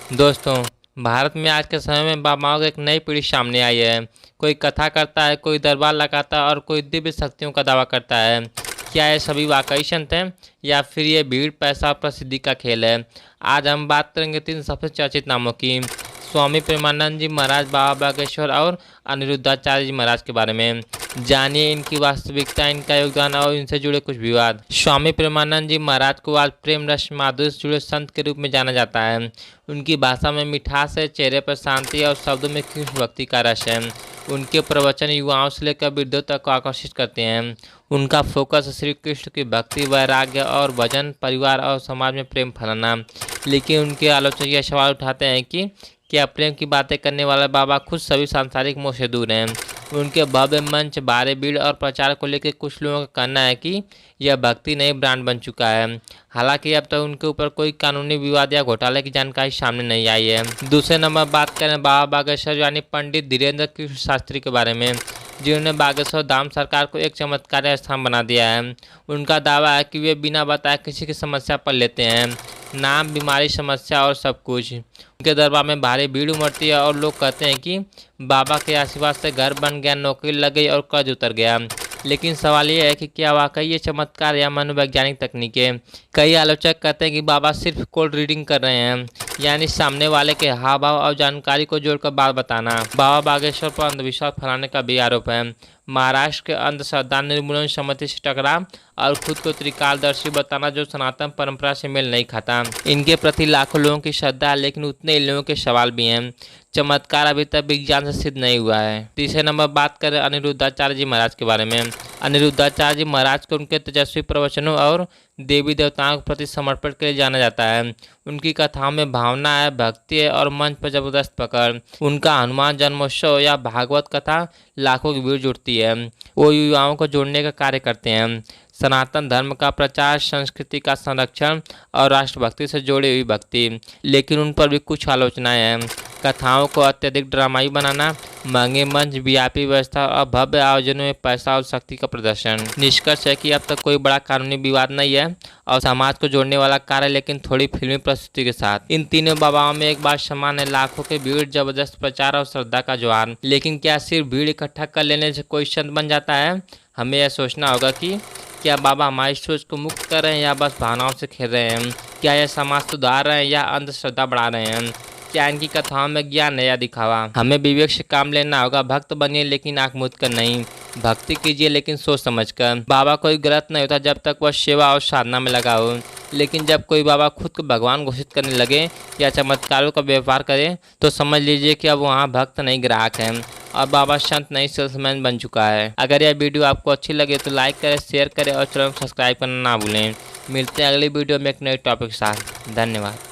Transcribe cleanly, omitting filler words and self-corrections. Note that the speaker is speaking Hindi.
दोस्तों, भारत में आज के समय में बाबाओं की एक नई पीढ़ी सामने आई है। कोई कथा करता है, कोई दरबार लगाता है और कोई दिव्य शक्तियों का दावा करता है। क्या ये सभी वाकई संत हैं या फिर ये भीड़, पैसा और प्रसिद्धि का खेल है? आज हम बात करेंगे तीन सबसे चर्चित नामों की, स्वामी प्रेमानंद जी महाराज, बाबा बागेश्वर और अनिरुद्धाचार्य जी महाराज के बारे में। जानिए इनकी वास्तविकता, इनका योगदान और इनसे जुड़े कुछ विवाद। स्वामी प्रेमानंद जी महाराज को आज प्रेम रस माधुर्य से जुड़े संत के रूप में जाना जाता है। उनकी भाषा में मिठास है, चेहरे पर शांति और शब्दों में कृष्ण भक्ति का रस है। उनके प्रवचन युवाओं से लेकर वृद्धों तक को आकर्षित करते हैं। उनका फोकस श्री कृष्ण की भक्ति, वैराग्य और भजन, परिवार और समाज में प्रेम फैलाना। लेकिन उनके आलोचक यह सवाल उठाते हैं कि क्या प्रेम की बातें करने वाला बाबा खुद सभी सांसारिक मोह से दूर हैं? उनके भव्य मंच, भारी भीड़ और प्रचार को लेकर कुछ लोगों का कहना है कि यह भक्ति नई ब्रांड बन चुका है। हालांकि अब तक उनके ऊपर कोई कानूनी विवाद या घोटाले की जानकारी सामने नहीं आई है। दूसरे नंबर बात करें बाबा बागेश्वर यानी पंडित धीरेन्द्र कृष्ण शास्त्री के बारे में, जिन्होंने बागेश्वर धाम सरकार को एक चमत्कारी स्थान बना दिया है। उनका दावा है कि वे बिना बताए किसी की समस्या पर लेते हैं, नाम, बीमारी, समस्या और सब कुछ। उनके दरबार में भारी भीड़ उमड़ती है और लोग कहते हैं कि बाबा के आशीर्वाद से घर बन गया, नौकरी लग गई और कर्ज उतर गया। लेकिन सवाल यह है कि क्या वाकई ये चमत्कार या मनोवैज्ञानिक तकनीक है? कई आलोचक कहते हैं कि बाबा सिर्फ कोल्ड रीडिंग कर रहे हैं, यानी सामने वाले के हाव भाव और जानकारी को जोड़कर बात बताना। बाबा बागेश्वर पर अंधविश्वास फैलाने का भी आरोप है। महाराष्ट्र के अंधश्रद्धा निर्मूलन समिति से टकराव और खुद को त्रिकालदर्शी बताना, जो सनातन परंपरा से मेल नहीं खाता। इनके प्रति लाखों लोगों की श्रद्धा है, लेकिन उतने ही लोगों के सवाल भी हैं। चमत्कार अभी तक विज्ञान से सिद्ध नहीं हुआ है। तीसरे नंबर बात करें अनिरुद्धाचार्य जी महाराज के बारे में। अनिरुद्धाचार्य जी महाराज को उनके तेजस्वी प्रवचनों और देवी देवताओं के प्रति समर्पण के लिए जाना जाता है। उनकी कथाओं में भावना है, भक्ति है और मंच पर जबरदस्त पकड़। उनका हनुमान जन्मोत्सव या भागवत कथा लाखों की भीड़ जुटती है। वो युवाओं को जोड़ने का कार्य करते हैं। सनातन धर्म का प्रचार, संस्कृति का संरक्षण और राष्ट्रभक्ति से जुड़ी हुई भक्ति। लेकिन उन पर भी कुछ आलोचनाएं हैं। कथाओं को अत्यधिक ड्रामाई बनाना, महंगे मंच, वीआईपी व्यवस्था और भव्य आयोजनों में पैसा और शक्ति का प्रदर्शन। निष्कर्ष है कि अब तक कोई बड़ा कानूनी विवाद नहीं है और समाज को जोड़ने वाला कार्य, लेकिन थोड़ी फिल्मी प्रस्तुति के साथ। इन तीनों बाबाओं में एक बात समान है, लाखों की भीड़, जबरदस्त प्रचार और श्रद्धा का ज्वार। लेकिन क्या सिर्फ भीड़ इकट्ठा कर लेने से कोई संत बन जाता है? हमें यह सोचना होगा कि क्या बाबा हमारी सोच को मुक्त कर रहे हैं या बस भावनाओं से खेल रहे हैं? क्या यह समाज सुधार रहे हैं या अंधश्रद्धा बढ़ा रहे हैं? क्या इनकी कथाओं में ज्ञान है या दिखावा? हमें विवेक से काम लेना होगा। भक्त बनिए लेकिन आंख मूंद कर नहीं, भक्ति कीजिए लेकिन सोच समझ कर। बाबा कोई गलत नहीं होता जब तक वह सेवा और साधना में लगा हो, लेकिन जब कोई बाबा खुद को भगवान घोषित करने लगे या चमत्कारों का व्यापार करे, तो समझ लीजिए कि अब वहाँ भक्त नहीं, ग्राहक हैं और बाबा संत नहीं, सेल्समैन बन चुका है। अगर यह वीडियो आपको अच्छी लगे तो लाइक करें, शेयर करें और चैनल को सब्सक्राइब करना ना भूलें। मिलते हैं अगली वीडियो में एक नए टॉपिक के साथ। धन्यवाद।